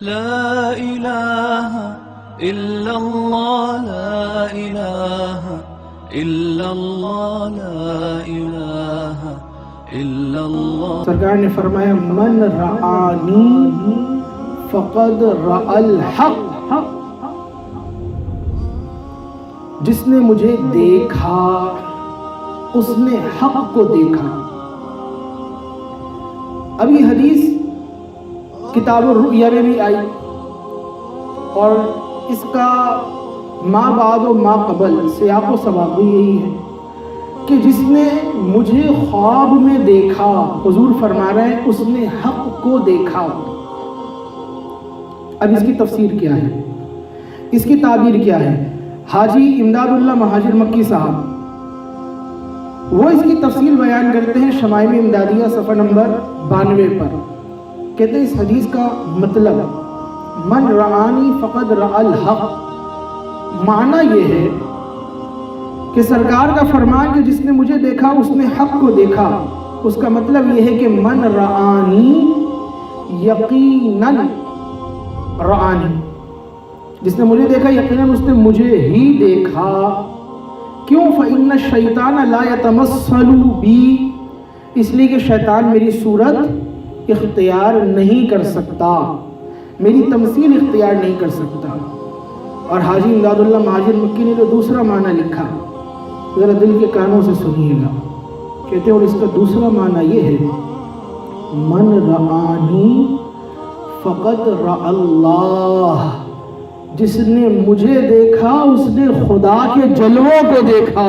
لا الہ الا اللہ لا الہ الا اللہ لا الہ الا اللہ۔ سرکار نے فرمایا من رآنی فقد رأى الحق، جس نے مجھے دیکھا اس نے حق کو دیکھا۔ اب یہ حدیث کتاب الرؤیا میں بھی آئی اور اس کا ما بعد و ما قبل سیاق و سباق بھی یہی ہے کہ جس نے مجھے خواب میں دیکھا، حضور فرما رہے ہیں اس نے حق کو دیکھا۔ اب اس کی تفسیر کیا ہے، اس کی تعبیر کیا ہے؟ حاجی امداد اللہ مہاجر مکی صاحب وہ اس کی تفصیل بیان کرتے ہیں شمائل امدادیہ صفحہ نمبر 92 پر۔ کہتے ہیں اس حدیث کا مطلب من رآنی فقد رأى الحق، معنی یہ ہے کہ سرکار کا فرمان کہ جس نے مجھے دیکھا اس نے حق کو دیکھا، اس کا مطلب یہ ہے کہ من رآنی یقیناً رآنی، جس نے مجھے دیکھا یقیناً اس نے مجھے ہی دیکھا۔ کیوں؟ فإن الشیطان لا يتمثل بی، اس لیے کہ شیطان میری صورت اختیار نہیں کر سکتا، میری تمثیل اختیار نہیں کر سکتا۔ اور حاجی امداد اللہ مہاجر مکی نے جو دوسرا معنی لکھا ذرا دل کے کانوں سے سنیے گا، کہتے ہیں اور اس کا دوسرا معنی یہ ہے من رآنی فقد رأى اللہ، جس نے مجھے دیکھا اس نے خدا کے جلووں کو دیکھا۔